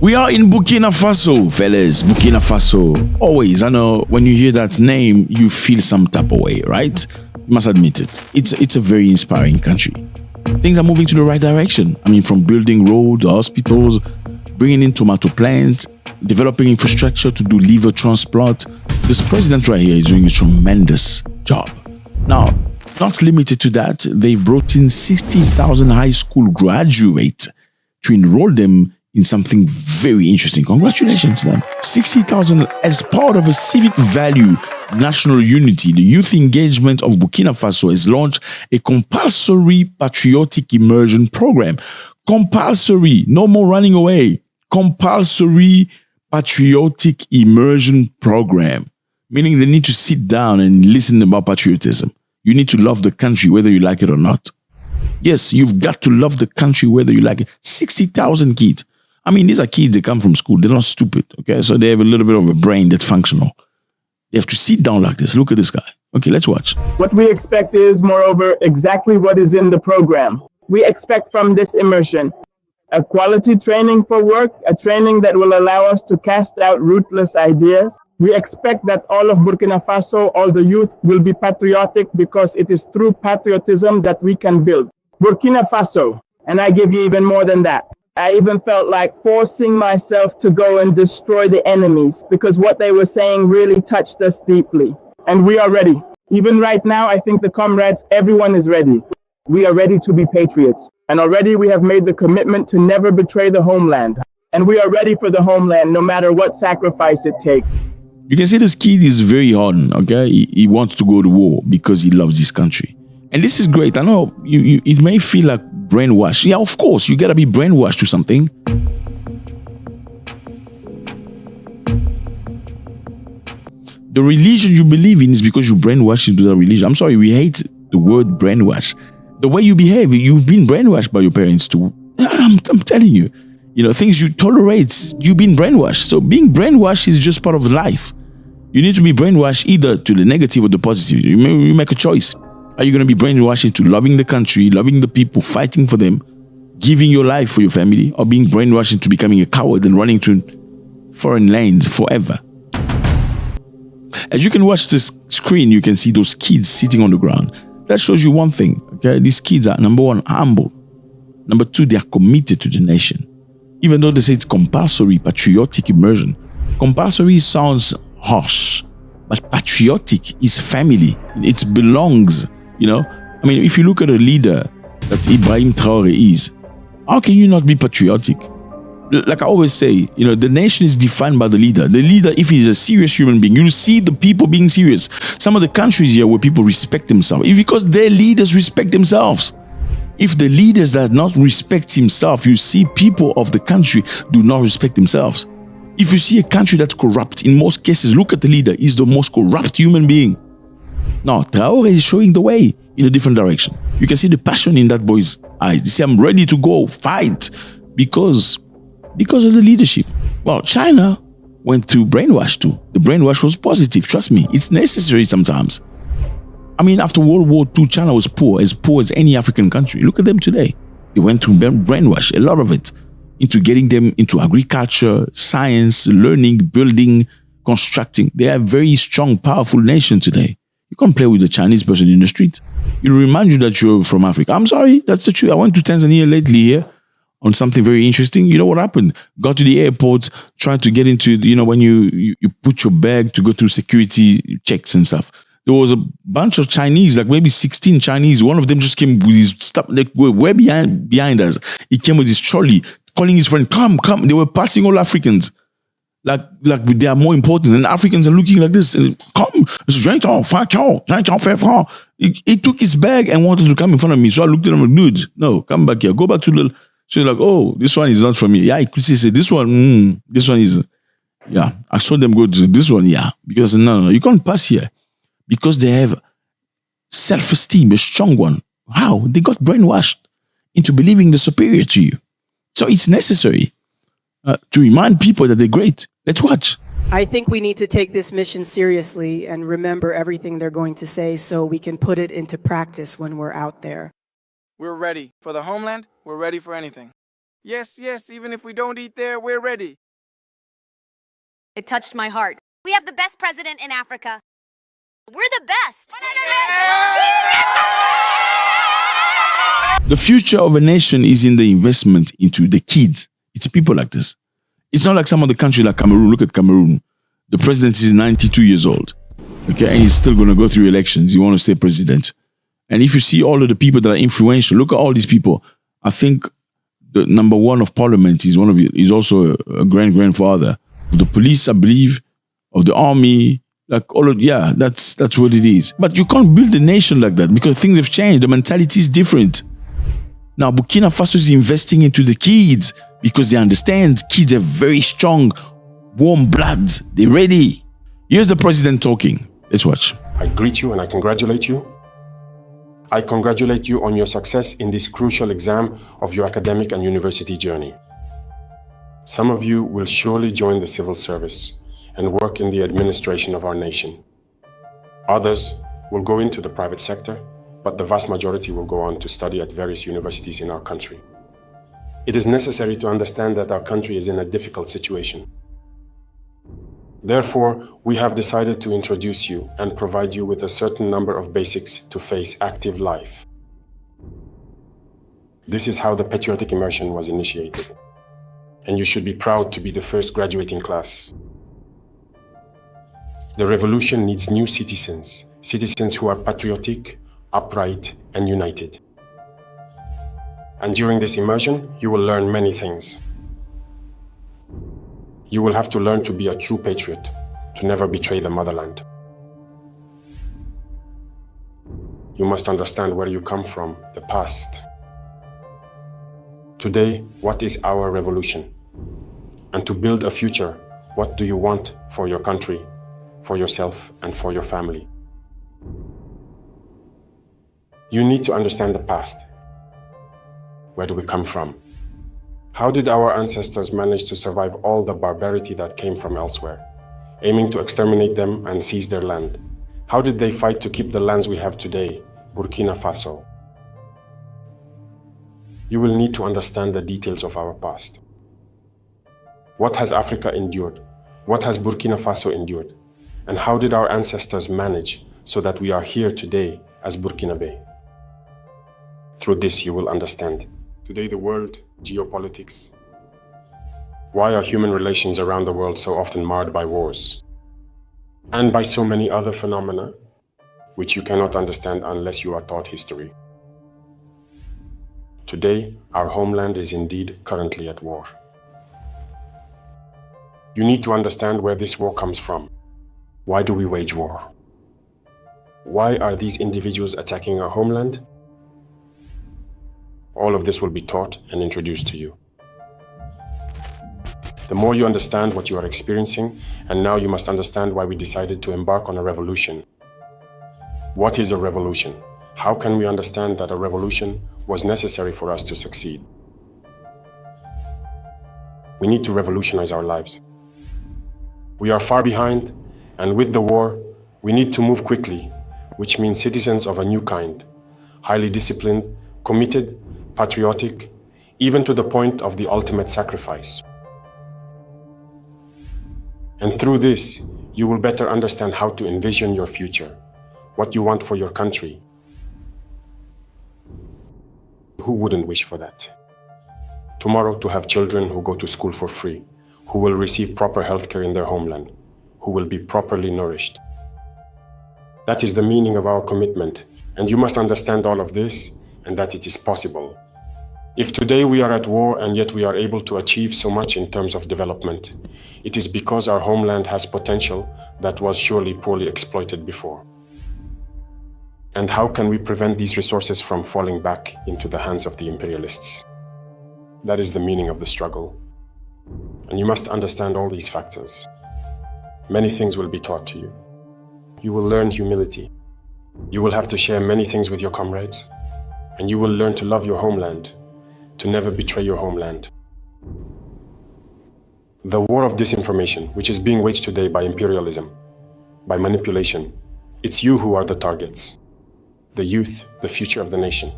We are in Burkina Faso, fellas. Burkina Faso. Always, I know when you hear that name, you feel some type of way, right? You must admit it. It's a very inspiring country. Things are moving to the right direction. I mean, from building roads, hospitals, bringing in tomato plants, developing infrastructure to do liver transplant. This president right here is doing a tremendous job. Now, not limited to that, they've brought in 60,000 high school graduates to enroll them in something very interesting. Congratulations to them. 60,000 as part of a civic value, national unity. The youth engagement of Burkina Faso has launched a compulsory patriotic immersion program. Compulsory, no more running away. Compulsory patriotic immersion program, meaning they need to sit down and listen about patriotism. You need to love the country whether you like it or not. Yes, you've got to love the country whether you like it. 60,000 kids. I mean, these are kids, they come from school. They're not stupid, okay? So they have a little bit of a brain that's functional. They have to sit down like this. Look at this guy. Okay, let's watch. What we expect is, moreover, exactly what is in the program. We expect from this immersion a quality training for work, a training that will allow us to cast out ruthless ideas. We expect that all of Burkina Faso, all the youth, will be patriotic because it is through patriotism that we can build. Burkina Faso, and I give you even more than that. I even felt like forcing myself to go and destroy the enemies because what they were saying really touched us deeply. And we are ready. Even right now, I think the comrades, everyone is ready. We are ready to be patriots. And already we have made the commitment to never betray the homeland. And we are ready for the homeland, no matter what sacrifice it takes. You can see this kid is very hardened, okay? He wants to go to war because he loves this country. And this is great. I know it may feel like brainwashed. Yeah, of course, you gotta be brainwashed to something. The religion you believe in is because you brainwashed into that religion. I'm sorry, we hate the word brainwash. The way you behave, you've been brainwashed by your parents too. I'm telling you, things you tolerate, you've been brainwashed. So being brainwashed is just part of life. You need to be brainwashed either to the negative or the positive. You make a choice. Are you going to be brainwashed into loving the country, loving the people, fighting for them, giving your life for your family, or being brainwashed into becoming a coward and running to foreign lands forever? As you can watch this screen, you can see those kids sitting on the ground. That shows you one thing, okay? These kids are, number one, humble. Number two, they are committed to the nation. Even though they say it's compulsory patriotic immersion. Compulsory sounds harsh, but patriotic is family. It belongs. I mean, if you look at a leader that Ibrahim Traoré is, how can you not be patriotic? Like I always say, the nation is defined by the leader. The leader, if he's a serious human being, you'll see the people being serious. Some of the countries here where people respect themselves, because their leaders respect themselves. If the leaders does not respect himself, you see people of the country do not respect themselves. If you see a country that's corrupt, in most cases, look at the leader. He's the most corrupt human being. Now, Traoré is showing the way in a different direction. You can see the passion in that boy's eyes. He said, I'm ready to go fight because of the leadership. Well, China went through brainwash too. The brainwash was positive. Trust me, it's necessary sometimes. I mean, after World War II, China was poor as any African country. Look at them today. They went through brainwash, a lot of it, into getting them into agriculture, science, learning, building, constructing. They are a very strong, powerful nation today. You can't play with a Chinese person in the street. It'll remind you that you're from Africa. I'm sorry, that's the truth. I went to Tanzania lately here on something very interesting. You know what happened? Got to the airport, tried to get into, when you put your bag to go through security checks and stuff. There was a bunch of Chinese, like maybe 16 Chinese. One of them just came with his stuff, like way behind us. He came with his trolley, calling his friend, come. They were passing all Africans. Like they are more important, and Africans are looking like this. Come, he took his bag and wanted to come in front of me. So I looked at him like, dude, no, come back here. Go back to the... So he's like, oh, this one is not for me. Yeah, I could say this one is... Yeah, I saw them go to this one, yeah. Because no, you can't pass here. Because they have self-esteem, a strong one. How? They got brainwashed into believing they're superior to you. So it's necessary to remind people that they're great. Let's watch. I think we need to take this mission seriously and remember everything they're going to say so we can put it into practice when we're out there. We're ready for the homeland. We're ready for anything. Yes, yes, even if we don't eat there, we're ready. It touched my heart. We have the best president in Africa. We're the best. The future of a nation is in the investment into the kids. It's people like this. It's not like some other country like Cameroon. Look at Cameroon. The president is 92 years old. Okay, and he's still going to go through elections. He wants to stay president. And if you see all of the people that are influential, look at all these people. I think the number one of parliament is he's also a grandfather of the police, I believe, of the army, that's what it is. But you can't build a nation like that because things have changed. The mentality is different. Now, Burkina Faso is investing into the kids because they understand kids are very strong, warm bloods. They're ready. Here's the president talking. Let's watch. I greet you and I congratulate you. I congratulate you on your success in this crucial exam of your academic and university journey. Some of you will surely join the civil service and work in the administration of our nation. Others will go into the private sector, but the vast majority will go on to study at various universities in our country. It is necessary to understand that our country is in a difficult situation. Therefore, we have decided to introduce you and provide you with a certain number of basics to face active life. This is how the patriotic immersion was initiated, and you should be proud to be the first graduating class. The revolution needs new citizens, citizens who are patriotic, upright, and united. And during this immersion, you will learn many things. You will have to learn to be a true patriot, to never betray the motherland. You must understand where you come from, the past. Today, what is our revolution? And to build a future, what do you want for your country, for yourself, and for your family? You need to understand the past. Where do we come from? How did our ancestors manage to survive all the barbarity that came from elsewhere, aiming to exterminate them and seize their land? How did they fight to keep the lands we have today, Burkina Faso? You will need to understand the details of our past. What has Africa endured? What has Burkina Faso endured? And how did our ancestors manage so that we are here today as Burkinabe? Through this, you will understand. Today, the world, geopolitics. Why are human relations around the world so often marred by wars? And by so many other phenomena, which you cannot understand unless you are taught history. Today, our homeland is indeed currently at war. You need to understand where this war comes from. Why do we wage war? Why are these individuals attacking our homeland? All of this will be taught and introduced to you. The more you understand what you are experiencing, and now you must understand why we decided to embark on a revolution. What is a revolution? How can we understand that a revolution was necessary for us to succeed? We need to revolutionize our lives. We are far behind, and with the war, we need to move quickly, which means citizens of a new kind, highly disciplined, committed, patriotic, even to the point of the ultimate sacrifice. And through this, you will better understand how to envision your future, what you want for your country. Who wouldn't wish for that? Tomorrow, to have children who go to school for free, who will receive proper healthcare in their homeland, who will be properly nourished. That is the meaning of our commitment, and you must understand all of this, and that it is possible. If today we are at war and yet we are able to achieve so much in terms of development, it is because our homeland has potential that was surely poorly exploited before. And how can we prevent these resources from falling back into the hands of the imperialists? That is the meaning of the struggle. And you must understand all these factors. Many things will be taught to you. You will learn humility. You will have to share many things with your comrades. And you will learn to love your homeland, to never betray your homeland. The war of disinformation, which is being waged today by imperialism, by manipulation, it's you who are the targets. The youth, the future of the nation.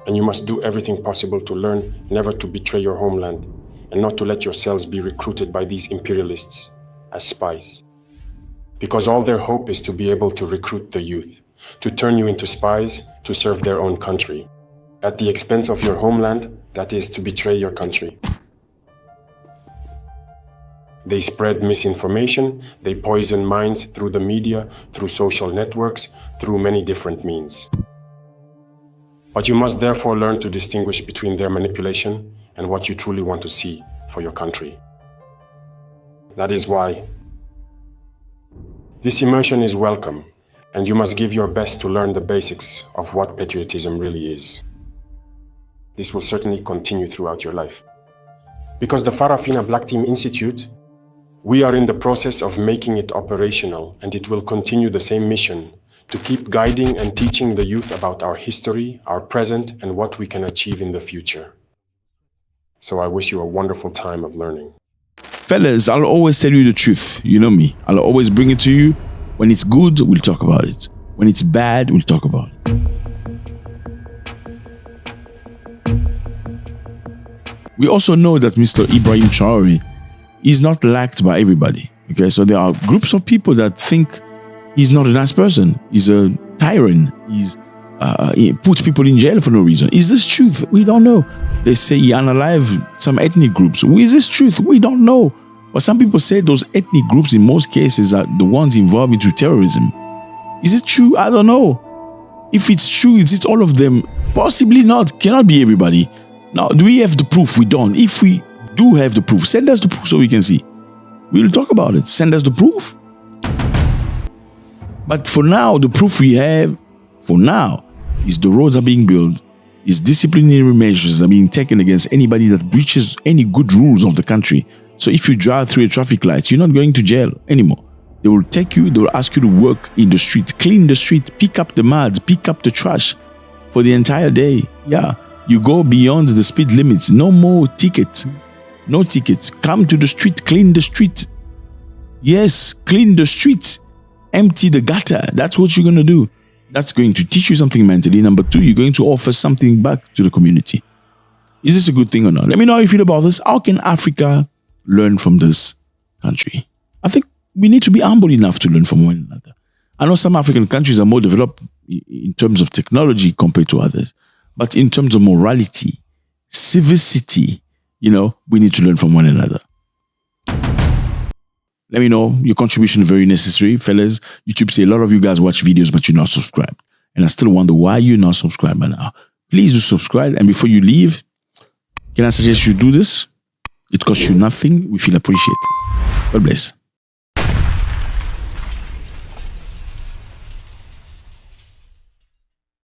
And you must do everything possible to learn never to betray your homeland and not to let yourselves be recruited by these imperialists as spies. Because all their hope is to be able to recruit the youth, to turn you into spies to serve their own country, at the expense of your homeland, that is, to betray your country. They spread misinformation, they poison minds through the media, through social networks, through many different means. But you must therefore learn to distinguish between their manipulation and what you truly want to see for your country. That is why this immersion is welcome, and you must give your best to learn the basics of what patriotism really is. This will certainly continue throughout your life. Because the Farafina Black Team Institute, we are in the process of making it operational, and it will continue the same mission to keep guiding and teaching the youth about our history, our present, and what we can achieve in the future. So I wish you a wonderful time of learning. Fellas, I'll always tell you the truth. You know me. I'll always bring it to you. When it's good, we'll talk about it. When it's bad, we'll talk about it. We also know that Mr. Ibrahim Traore is not liked by everybody. Okay, so there are groups of people that think he's not a nice person. He's a tyrant. He puts people in jail for no reason. Is this truth? We don't know. They say he unalived some ethnic groups. Is this truth? We don't know. But some people say those ethnic groups in most cases are the ones involved into terrorism. Is it true? I don't know. If it's true, is it all of them? Possibly not. Cannot be everybody. Now, do we have the proof? We don't. If we do have the proof, send us the proof so we can see. We'll talk about it. Send us the proof. But for now, the proof we have, for now, is the roads are being built, is disciplinary measures are being taken against anybody that breaches any good rules of the country. So if you drive through a traffic light, you're not going to jail anymore. They will take you, they will ask you to work in the street, clean the street, pick up the mud, pick up the trash for the entire day. Yeah, you go beyond the speed limits. No more tickets. No tickets. Come to the street, clean the street. Yes, clean the street. Empty the gutter. That's what you're going to do. That's going to teach you something mentally. Number two, you're going to offer something back to the community. Is this a good thing or not? Let me know how you feel about this. How can Africa learn from this country? I think we need to be humble enough to learn from one another. I know some African countries are more developed in terms of technology compared to others. But in terms of morality, civicity, we need to learn from one another. Let me know. Your contribution is very necessary, fellas. YouTube say a lot of you guys watch videos, but you're not subscribed. And I still wonder why you're not subscribed by now. Please do subscribe. And before you leave, can I suggest you do this? It costs you nothing. We feel appreciated. God bless.